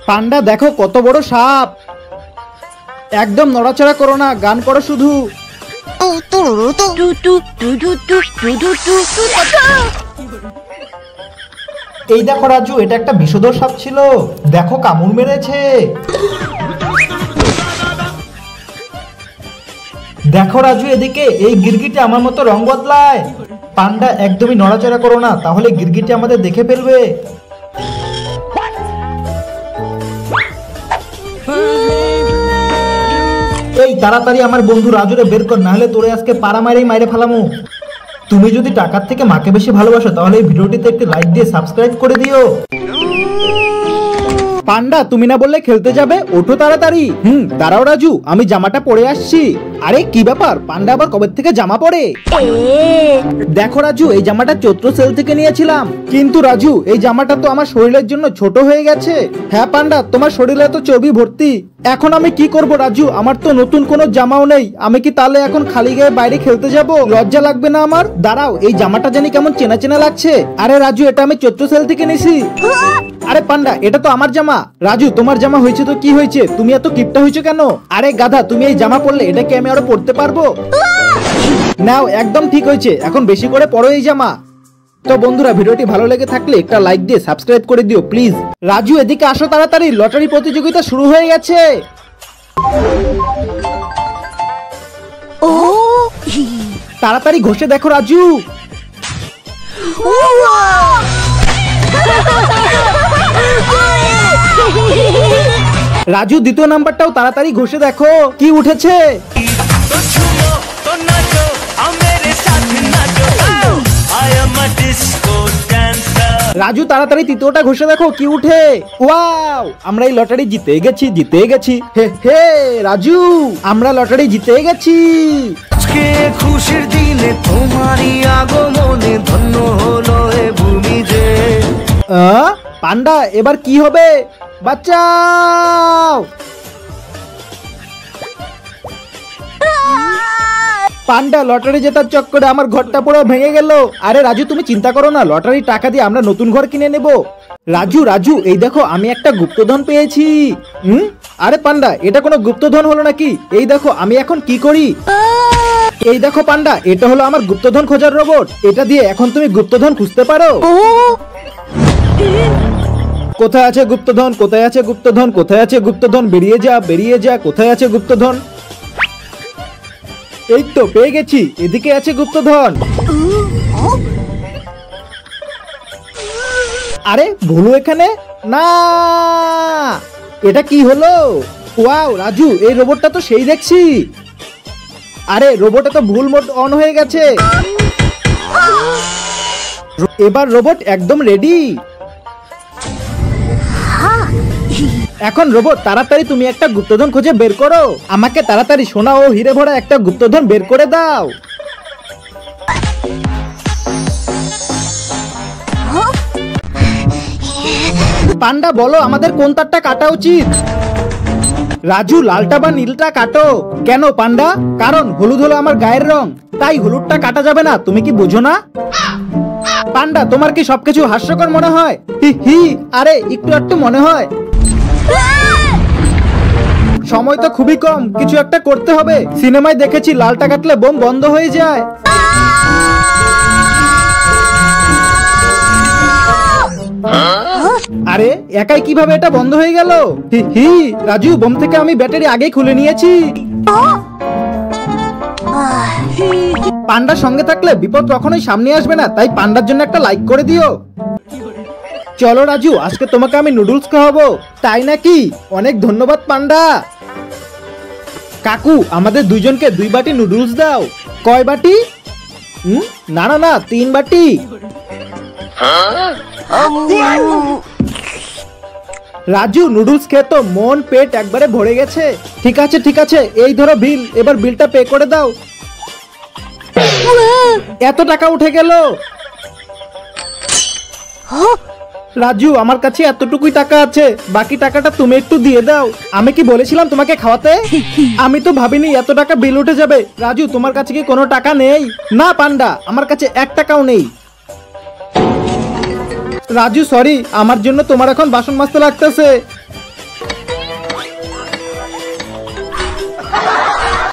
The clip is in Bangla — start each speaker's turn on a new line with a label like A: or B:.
A: পান্ডা দেখো কত বড় সাপ। একদম নড়াচড়া করো না, গান করো শুধু। এই দেখো রাজু, এটা একটা বিষধর সাপ ছিল, দেখো কামড় মেরেছে। দেখো রাজু এদিকে, এই গিরগিটি আমার মতো রং বদলায়। পান্ডা একদমই নড়াচড়া করো না, তাহলে গিরগিটি আমাদের দেখে ফেলবে। এই তাড়াতাড়ি আমার বন্ধু রাজুরে বের কর, নাহলে তোরে আজকে পাড়া মাইরেই মাইরে ফেলামু। তুমি যদি টাকার থেকে মাকে বেশি ভালোবাসো তাহলে এই ভিডিওটিতে একটি লাইক দিয়ে সাবস্ক্রাইব করে দিও। পান্ডা তুমি না বললে খেলতে যাবে, ওঠো তাড়াতাড়ি। দাঁড়াও রাজু, আমি জামাটা পরে আসছি। আরে কি ব্যাপার, পান্ডা আবার কবে থেকে জামা পরে? দেখো রাজু, এই জামাটা চৈত্র সেল থেকে নিয়েছিলাম, কিন্তু রাজু এই জামাটা তো আমার শরীরের জন্য ছোট হয়ে গেছে। হ্যাঁ পান্ডা, তোমার শরীরে তো চর্বি ভর্তি। এখন আমি কি করব রাজু, আমার তো নতুন কোনো জামাও নেই। আমি কি তাহলে এখন খালি গায়ে বাইরে খেলতে যাব? লজ্জা লাগবে না আমার? দাঁড়াও, এই জামাটা জানি কেমন চেনা চেনা লাগছে। আরে রাজু, এটা আমি চৈত্র সেল থেকে নিয়েছি। আরে পান্ডা, এটা তো আমার জামা। রাজু তোমার জামা হয়েছে তো কি হয়েছে, তুমি এত কিপটা হয়েছো কেন? আরে গাধা, তুমি এই জামা পরলে এটা কি আমি আরো পরতে পারবো? নাও, একদম ঠিক হয়েছে, এখন বেশি করে পরো এই জামা। তো বন্ধুরা, ভিডিওটি ভালো লেগে থাকলে একটা লাইক দিয়ে সাবস্ক্রাইব করে দিও প্লিজ। রাজু এদিকে আসো তাড়াতাড়ি, লটারি প্রতিযোগিতা শুরু হয়ে গেছে। তাড়াতাড়ি ঘষে দেখো রাজু। রাজু দ্বিতীয় নাম্বারটাও তাড়াতাড়ি ঘষে দেখো কি উঠেছে। রাজু তাড়াতাড়ি তৃতীয়টা ঘষে দেখো কি উঠে। ওয়াও, আমরা এই লটারি জিতে গেছি, জিতে গেছি। হে হে রাজু, আমরা লটারি জিতে গেছি।
B: আজকে খুশির দিনে তোমারই আগমনে ধন্য হলো এ ভূমি যে।
A: পান্ডা এবার কি হবে? বাঁচাও! পান্ডা লটারি জেতার চক্করে আমার ঘরটা পুরো ভেঙে গেল। আরে রাজু তুমি চিন্তা করো না, লটারির টাকা দিয়ে আমরা নতুন ঘর কিনে নেব। রাজু রাজু, এই দেখো আমি একটা গুপ্তধন পেয়েছি। আরে পান্ডা, এটা কোনো গুপ্তধন হলো নাকি? এই দেখো আমি এখন কি করি। এই দেখো পান্ডা, এটা হলো আমার গুপ্তধন খোঁজার রোবট। এটা দিয়ে এখন তুমি গুপ্তধন খুঁজতে পারো। কোথায় আছে গুপ্তধন, কোথায় আছে গুপ্তধন, কোথায় আছে গুপ্তধন? বেরিয়ে যা, বেরিয়ে যা, কোথায় আছে গুপ্তধন? এই তো পেয়ে গেছি, এদিকে আছে গুপ্তধন। আরে ভুলু এখানে না, এটা কি হলো? ওয়াও রাজু, এই রোবটটা তো সেই দেখছি। আরে রোবটে তো ভুল মোড অন হয়ে গেছে। এবার রোবট একদম রেডি। এখন রোবট তাড়াতাড়ি তুমি একটা গুপ্তধন খুঁজে বের করো। আমাকে তাড়াতাড়ি সোনা ও হিরে ভরা একটা গুপ্তধন বের করে দাও। পান্ডা বলো আমাদের কোন তারটা কাটা উচিত? রাজু লালটা বা নীলটা কাটো। কেন পান্ডা? কারণ হলুদ হলো আমার গায়ের রং, তাই হলুদটা কাটা যাবে না। তুমি কি বুঝো না? পান্ডা তোমার কি সবকিছু হাস্যকর মনে হয়? হি হি, আরে একটু একটু মনে হয়। সময় তো খুবই কম, কিছু একটা করতে হবে। সিনেমায় দেখেছি লালটা কাটলে বোম বন্ধ হয়ে যায়। আরে একাই কিভাবে এটা বন্ধ হয়ে গেল? হি হি, রাজু বোম থেকে আমি ব্যাটারি আগেই খুলে নিয়েছি। পান্ডার সঙ্গে থাকলে বিপদ কখনোই সামনে আসবে না, তাই পান্ডার জন্য একটা লাইক করে দিও। চলো রাজু, আজকে তোমাকে আমি নুডলস খাওয়াবো। তাই নাকি? অনেক ধন্যবাদ পান্ডা। কাকু আমাদের দুইজনকে 2 বাটি নুডলস দাও। কয় বাটি? না না না, 3 বাটি। রাজু নুডলস খেয়ে তো মন পেট একবারে ভরে গেছে। ঠিক আছে ঠিক আছে, এই ধরো বিল, এবার বিলটা পে করে দাও। এত টাকা উঠে গেল। রাজু আমার কাছে এতটুকুই টাকা আছে, বাকি টাকাটা তুমি একটু দিয়ে দাও। আমি কি বলেছিলাম তোমাকে খাওয়াতে? আমি তো ভাবিনি এত টাকা বিল উঠে যাবে। রাজু তোমার কাছে কি কোনো টাকা নেই? না পান্ডা, আমার কাছে 1 টাকাও নেই। রাজু সরি, আমার জন্য তোমার এখন বাসন মাজতে লাগতেছে।